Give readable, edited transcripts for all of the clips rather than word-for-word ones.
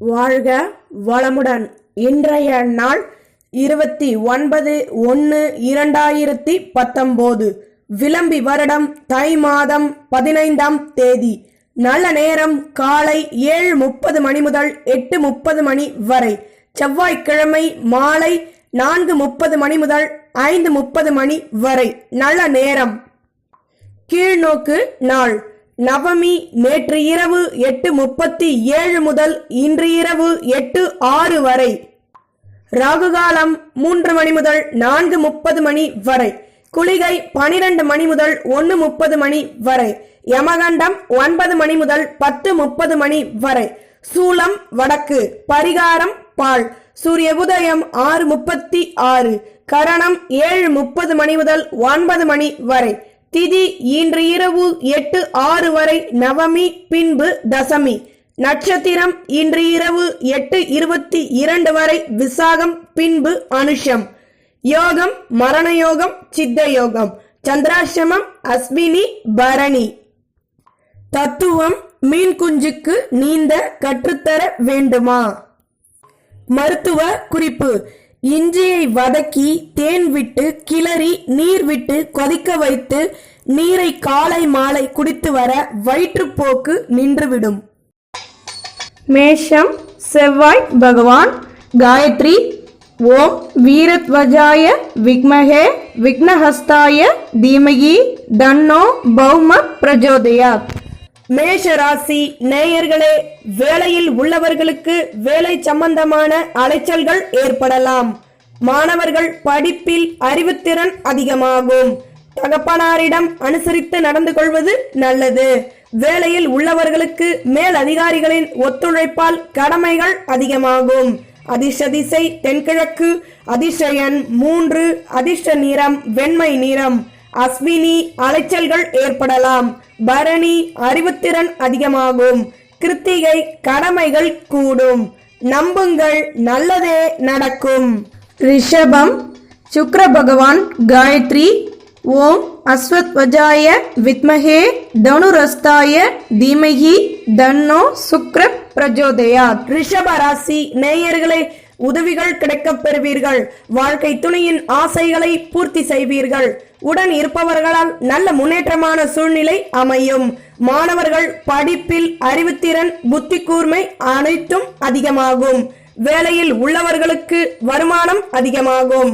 வாழ்க வளமுடன். இன்றைய நாள் 29/1/2019 விளம்பி வருடம் தை மாதம் 15ஆம் தேதி. நல்ல நேரம் காலை 7:30 மணி முதல் 8:30 மணி வரை. செவ்வாய்க்கிழமை மாலை 4:30 மணி முதல் 5:30 மணி வரை நல்ல நேரம். கீழ்நோக்கு நாள். நவமி நேற்று இரவு 8:37 முதல் இன்று இரவு 8:06 வரை. ராகுகாலம் 3 மணி முதல் 4:30 மணி வரை. குளிகை 12 மணி முதல் 1:30 மணி வரை. யமகண்டம் 9 மணி முதல் 10:30 மணி வரை. சூலம் வடக்கு. பரிகாரம் பால். சூரிய உதயம் 6:36. கரணம் 7:30 மணி முதல் 9 மணி வரை. திதி இன்று இரவு 8:06 வரை நவமி, பின்பு தசமி. நட்சத்திரம் இன்று இரவு 8:22 வரை விசாகம், பின்பு அனுஷம். யோகம் மரண யோகம், சித்த யோகம். சந்திராசிரமம் அஸ்வினி, பரணி. தத்துவம்: மீன் குஞ்சுக்கு நீந்த கற்றுத்தர வேண்டுமா? மருத்துவ குறிப்பு: இஞ்சியை வதக்கி தேன் விட்டு கிளறி நீர் விட்டு கொதிக்க வைத்து நீரை காலை மாலை குடித்து வர வயிற்றுப்போக்கு நின்றுவிடும். மேஷம். செவ்வாய் பகவான். காயத்ரி. ஓம் வீரத்வஜாய விக்மஹே விக்னஹஸ்தாய தீமகி தன்னோ பௌம பிரஜோதயாத். மேஷ ராசி நேயர்களே, வேலையில் உள்ளவர்களுக்கு வேலை சம்பந்தமான அலைச்சல்கள் ஏற்படலாம். மாணவர்கள் படிப்பில் அறிவுத்திறன் அதிகமாகும். தகப்பனாரிடம் அனுசரித்து நடந்து கொள்வது நல்லது. வேலையில் உள்ளவர்களுக்கு மேல் அதிகாரிகளின் ஒத்துழைப்பால் கடமைகள் அதிகமாகும். அதிர்ஷ்ட திசை தென்கிழக்கு. அதிர்ஷ்ட எண் 3. அதிர்ஷ்ட நிறம் வெண்மை நிறம். அஸ்வினி அலைச்சல்கள் ஏற்படலாம். பரணி அறிவுத்திறன் அதிகமாகும். கிருத்திகை கடமைகள் கூடும். நம்புங்கள், நல்லதே நடக்கும். ரிஷபம். சுக்கிர பகவான். காயத்ரி. ஓம் அஸ்வத்வஜாய வித்மஹே தனுரஸ்தாய தீமஹி தன்னோ சுக்ர பிரஜோதயாத். ரிஷப ராசி நேயர்களே, உதவிகள் கிடைக்கப் பெறுவீர்கள். வாழ்க்கை துணையின் ஆசைகளை பூர்த்தி செய்வீர்கள். உடன் இருப்பவர்களால் நல்ல முன்னேற்றமான சூழ்நிலை அமையும். மாணவர்கள் படிப்பில் அறிவுத்திறன், புத்தி கூர்மை அனைத்தும் அதிகமாகும். வேலையில் உள்ளவர்களுக்கு வருமானம் அதிகமாகும்.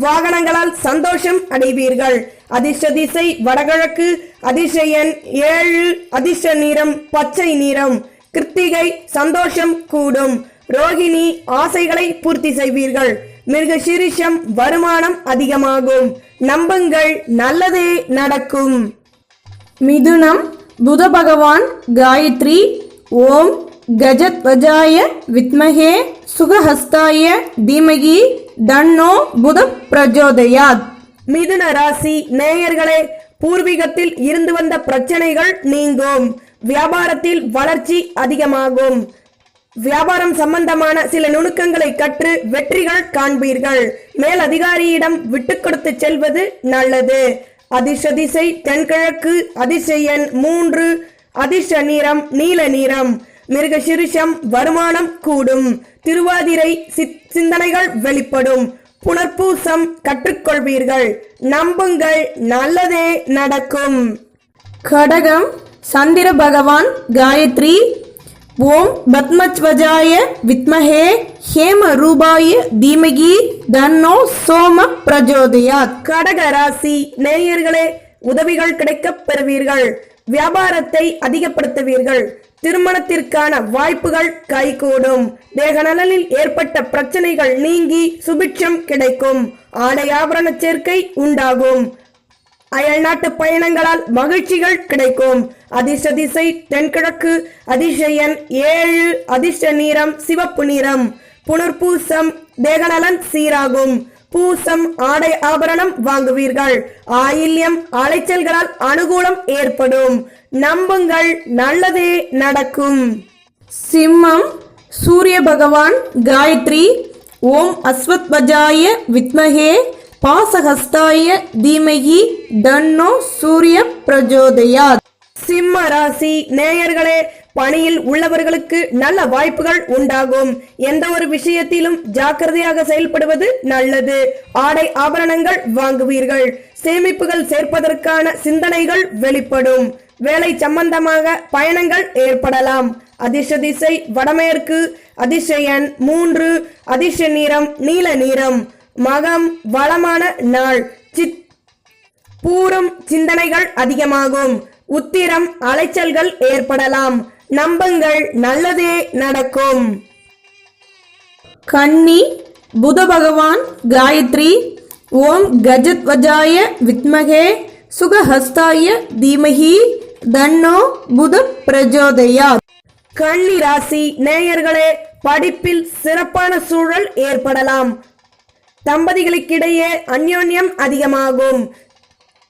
வாகனங்களால் சந்தோஷம் அடைவீர்கள். அதிர்ஷ்ட திசை வடகிழக்கு. அதிர்ஷ்ட எண் 7. அதிர்ஷ்ட நிறம் பச்சை நிறம். கிருத்திகை சந்தோஷம் கூடும். ரோகிணி ஆசைகளை பூர்த்தி செய்வீர்கள். மிருகசீரிஷம் வருமானம் அதிகமாகும். நம்புங்கள், நல்லதே நடக்கும். மிதுனம். புத பகவான். காயத்ரி. ஓம் கஜத்வஜாய வித்மஹே சுகஹஸ்தாய தீமகி தன்னோ புத பிரஜோதயாத். மிதுன ராசி நேயர்களே, பூர்வீகத்தில் இருந்து வந்த பிரச்சனைகள் நீங்கும். வியாபாரத்தில் வளர்ச்சி அதிகமாகும். வியாபாரம் சம்பந்தமான சில நுணுக்கங்களை கற்று வெற்றிகள் காண்பீர்கள். மேல் அதிகாரியிடம் விட்டு கொடுத்து செல்வது நல்லது. அதிர்ஷ்ட திசை தென்கிழக்கு. அதிர்ஷ்ட எண் 3. அதிர்ஷ்ட நிறம் நீல நிறம். மிருகசீரிஷம் வருமானம் கூடும். திருவாதிரை சிந்தனைகள் வெளிப்படும். புனர்பூசம் கற்றுக்கொள்வீர்கள். நம்புங்கள், நல்லதே நடக்கும். கடகம். சந்திர பகவான். காயத்ரி. ஓம் பத்மத்வஜாய வித்மஹே ஹேம ரூபாய தீமகி தன்னோ சோம பிரஜோதயாத். கடக ராசி நேயர்களே, உதவிகள் கிடைக்கப் பெறுவீர்கள். வியாபாரத்தை அதிகப்படுத்துவீர்கள். திருமணத்திற்கான வாய்ப்புகள் கைகூடும். தேக நலனில் ஏற்பட்ட பிரச்சனைகள் நீங்கி சுபிட்சம் கிடைக்கும். ஆடை ஆபரண சேர்க்கை உண்டாகும். அயல்நாட்டு பயணங்களால் மகிழ்ச்சிகள் கிடைக்கும். அதிர்ஷ்ட திசை தென்கிழக்கு. அதிர்ஷ்ட எண் 7. அதிர்ஷ்ட நிறம் சிவப்பு நிறம். புனர்பூசம் தேகநலன் சீராகும். பூசம் ஆடை ஆபரணம் வாங்குவீர்கள். ஆயில்யம் அலைச்சல்களால் அனுகூலம் ஏற்படும். நம்புங்கள், நல்லதே நடக்கும். சிம்மம். சூரிய பகவான். காயத்ரி. ஓம் அஸ்வத்வஜாய வித்மஹே பாசஹஸ்தாய தீமஹி தன்னோ சூரிய பிரஜோதயாத். சிம்ம ராசி நேயர்களே, பணியில் உள்ளவர்களுக்கு நல்ல வாய்ப்புகள் உண்டாகும். எந்த ஒரு விஷயத்திலும் ஜாக்கிரதையாக செயல்படுவது நல்லது. ஆடை ஆபரணங்கள் வாங்குவீர்கள். சேமிப்புகள் சேர்ப்பதற்கான சிந்தனைகள் வெளிப்படும். வேலை சம்பந்தமாக பயணங்கள் ஏற்படலாம். அதிர்ஷ்ட திசை வடமேற்கு. அதிர்ஷ்ட எண் 3. அதிர்ஷ்ட நிறம் நீல நிறம். மகம் வளமான நாள். பூரம் சிந்தனைகள் அதிகமாகும். உத்திரம் அலைச்சல்கள் ஏற்படலாம். நம்புங்கள், நல்லதே நடக்கும். கன்னி புத பகவான் காயத்ரி. ஓம் கஜத்வஜாய வித்மகே சுகஹஸ்தாய தீமஹி தன்னோ புத பிரஜோதயாத். கன்னி ராசி நேயர்களே, படிப்பில் சிறப்பான சூழல் ஏற்படலாம். தம்பதிகளுக்கிடையே அந்யோன்யம் அதிகமாகும்.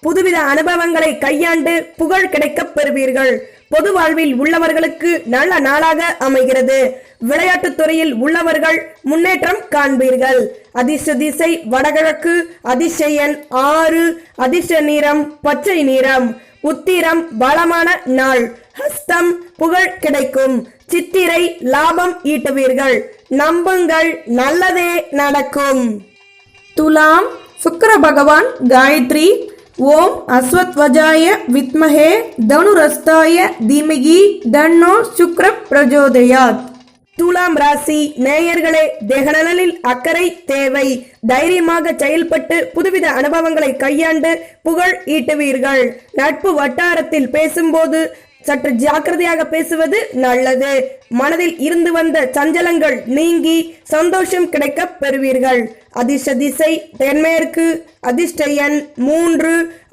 புதுவித அனுபவங்களை கையாண்டு புகழ் கிடைக்கப் பெறுவீர்கள். பொது வாழ்வில் உள்ளவர்களுக்கு நல்ல நாளாக அமைகிறது. விளையாட்டுத் துறையில் உள்ளவர்கள் முன்னேற்றம் காண்பீர்கள். அதிர்ஷ்ட திசை வடகிழக்கு. அதிர்ஷ்ட எண் 6. அதிர்ஷ்ட நிறம் பச்சை நிறம். உத்திரம் பலமான நாள். ஹஸ்தம் புகழ் கிடைக்கும். சித்திரை லாபம் ஈட்டுவீர்கள். நம்புங்கள், நல்லதே நடக்கும். துலாம் சுக்கிர பகவான் காயத்ரி. ஓம் அஸ்வத்வஜாய வித்மஹே தனுரஸ்தாய தீமகி தன்னோ சுக்ர பிரஜோதயாத். துலாம் ராசி நேயர்களே, தேகநலனில் அக்கறை தேவை. தைரியமாக செயல்பட்டு புதுவித அனுபவங்களை கையாண்டு புகழ் ஈட்டுவீர்கள். நட்பு வட்டாரத்தில் பேசும்போது சற்று ஜாக்கிரதையாக பேசுவது நல்லது. மனதில் இருந்து வந்த சஞ்சலங்கள் நீங்கி சந்தோஷம் கிடைக்க பெறுவீர்கள். அதிர்ஷ்ட திசை தென்மேற்கு. அதிர்ஷ்ட எண் 3.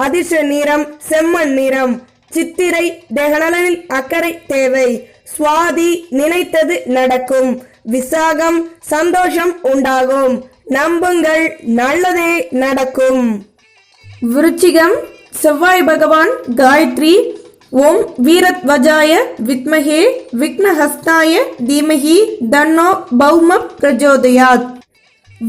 அதிர்ஷ்ட நிறம் செம்மண் நிறம். சித்திரை தேகநலனில் அக்கறை தேவை. சுவாதி நினைத்தது நடக்கும். விசாகம் சந்தோஷம் உண்டாகும். நம்புங்கள், நல்லதே நடக்கும். விருச்சிகம் செவ்வாய் பகவான் காயத்ரி. ஓம் வீரத்வஜாய வித்மஹே விக்னஹஸ்தாய தீமஹி தன்னோ பௌம பிரஜோதயாத்.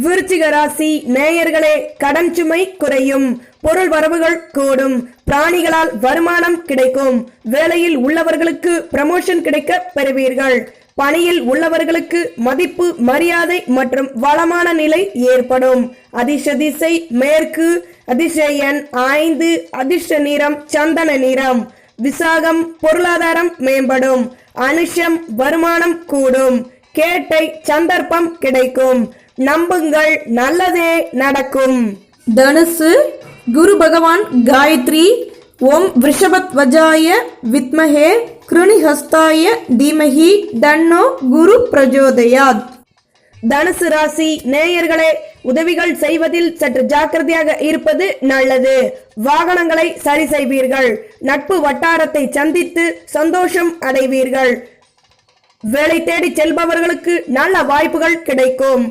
விருச்சிக ராசி நேயர்களே, கடன் சுமை குறையும். பொருள் வரவுகள் கூடும். பிராணிகளால் வருமானம் கிடைக்கும். வேலையில் உள்ளவர்களுக்கு ப்ரமோஷன் கிடைக்க பெறுவீர்கள். பணியில் உள்ளவர்களுக்கு மதிப்பு மரியாதை மற்றும் வளமான நிலை ஏற்படும். அதிர்ஷ்ட திசை மேற்கு. அதிர்ஷ்ட எண் 5. அதிர்ஷ்ட நிறம் சந்தன நிறம். விசாகம் பொருளாதாரம் மேம்படும். அனுஷம் வருமானம் கூடும். கேட்டை சந்தர்ப்பம் கிடைக்கும். நம்புங்கள், நல்லதே நடக்கும். தனுசு குரு பகவான் காயத்ரி. ஓம் விருஷபத்வஜாய வித்மஹே கிருணிஹஸ்தாய தீமஹி தன்னோ குரு பிரஜோதயாத். தனுசு ராசி நேயர்களே, உதவிகள் செய்வதில் சற்று ஜாக்கிரதையாக இருப்பது நல்லது. வாகனங்களை சரி செய்வீர்கள். நட்பு வட்டாரத்தை சந்தித்து சந்தோஷம் அடைவீர்கள். வேலை தேடி செல்பவர்களுக்கு நல்ல வாய்ப்புகள் கிடைக்கும்.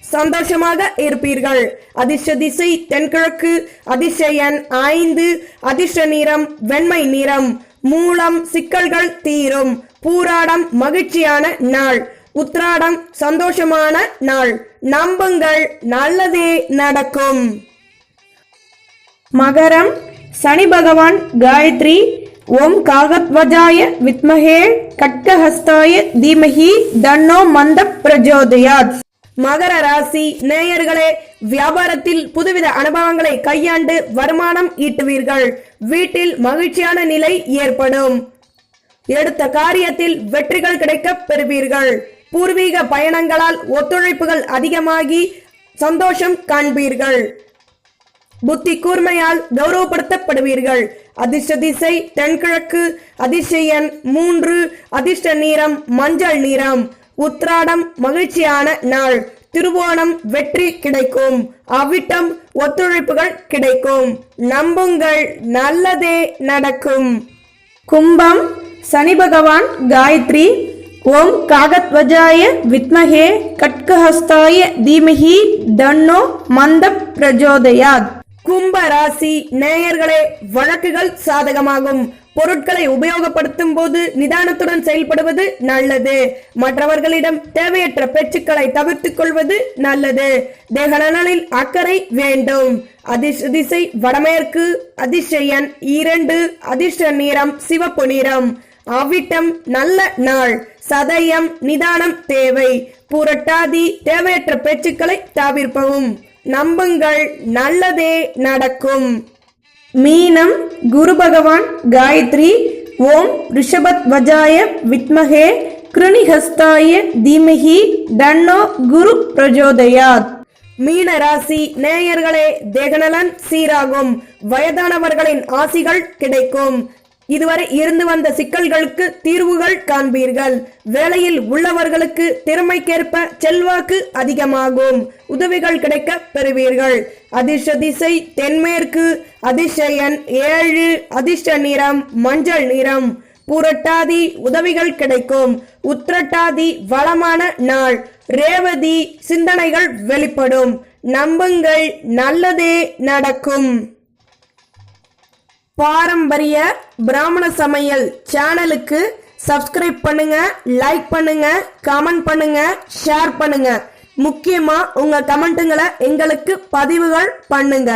சந்தோஷமாக இருப்பீர்கள். அதிர்ஷ்ட திசை தென்கிழக்கு. அதிர்ஷ்ட எண் 5. அதிர்ஷ்ட நிறம் வெண்மை நிறம். மூலம் சிக்கல்கள் தீரும். பூராடம் மகிழ்ச்சியான நாள். உத்ராடம் சந்தோஷமான நாள். நம்புங்கள், நல்லதே நடக்கும். மகரம் சனி பகவான் காயத்ரி. ஓம் காகத்வஜாய வித்மஹே கட்கஹஸ்தாய தீமஹி தன்னோ மந்த பிரஜோதயாத். மகர ராசி நேயர்களே, வியாபாரத்தில் புதுவித அனுபவங்களை கையாண்டு வருமானம் ஈட்டுவீர்கள். வீட்டில் மகிழ்ச்சியான நிலை ஏற்படும். எடுத்த காரியத்தில் வெற்றிகள் கிடைக்க பெறுவீர்கள். பூர்வீக பயணங்களால் ஒத்துழைப்புகள் அதிகமாகி சந்தோஷம் காண்பீர்கள். புத்தி கூர்மையால் கௌரவப்படுத்தப்படுவீர்கள். அதிர்ஷ்ட திசை தென்கிழக்கு. அதிர்ஷ்ட எண் 3. அதிர்ஷ்ட நிறம் மஞ்சள் நிறம். உத்ராடம் மகிழ்ச்சியான நாள். திருவோணம் வெற்றி கிடைக்கும். அவிட்டம் ஒத்துழைப்புகள் கிடைக்கும். நம்புங்கள், நல்லதே நடக்கும். கும்பம் சனி பகவான் காயத்ரி. ஓம் காகத்வஜாய வித்மஹே கட்கஹஸ்தாய தீமஹி தன்னோ மந்த பிரஜோதயாத். கும்ப ராசி நேயர்களே, வழக்குகள் சாதகமாகும். பொருட்களை உபயோகப்படுத்தும் போது நிதானத்துடன் செயல்படுவது நல்லது. மற்றவர்களிடம் தேவையற்ற பேச்சுக்களை தவிர்த்துக் கொள்வது நல்லது. தேகநலனில் அக்கறை வேண்டும். அதிர்ஷ்ட திசை வடமேற்கு. அதிர்ஷ்ட எண் 2. அதிர்ஷ்ட நிறம் சிவப்பு நிறம். அவிட்டம் நல்ல நாள். சதயம் நிதானம் தேவை. புரட்டாதி தேவையற்ற பேச்சுக்களை தவிர்க்கவும். நம்புங்கள், நல்லதே நடக்கும். மீனம் குரு பகவான் காயத்ரி. ஓம் ரிஷபத்வஜாய வித்மஹே கிருணிஹஸ்தாய தீமஹி தன்னோ குரு பிரஜோதயாத். மீன ராசி நேயர்களே, தேகநலன் சீராகும். வயதானவர்களின் ஆசிகள் கிடைக்கும். இதுவரை இருந்து வந்த சிக்கல்களுக்கு தீர்வுகள் காண்பீர்கள். வேலையில் உள்ளவர்களுக்கு திறமைக்கேற்ப செல்வாக்கு அதிகமாகும். உதவிகள் கிடைக்க பெறுவீர்கள். அதிர்ஷ்ட திசை தென்மேற்கு. அதிர்ஷ்ட எண் 7. அதிர்ஷ்ட நிறம் மஞ்சள் நிறம். பூரட்டாதி உதவிகள் கிடைக்கும். உத்திரட்டாதி வளமான நாள். ரேவதி சிந்தனைகள் வெளிப்படும். நம்புங்கள், நல்லதே நடக்கும். பாரம்பரிய பிராமண சமையல் சேனலுக்கு சப்ஸ்கிரைப் பண்ணுங்க, லைக் பண்ணுங்க, கமெண்ட் பண்ணுங்க, ஷேர் பண்ணுங்க. முக்கியமா உங்க கமெண்ட்டுங்களை எங்களுக்கு பதிவுகள் பண்ணுங்க.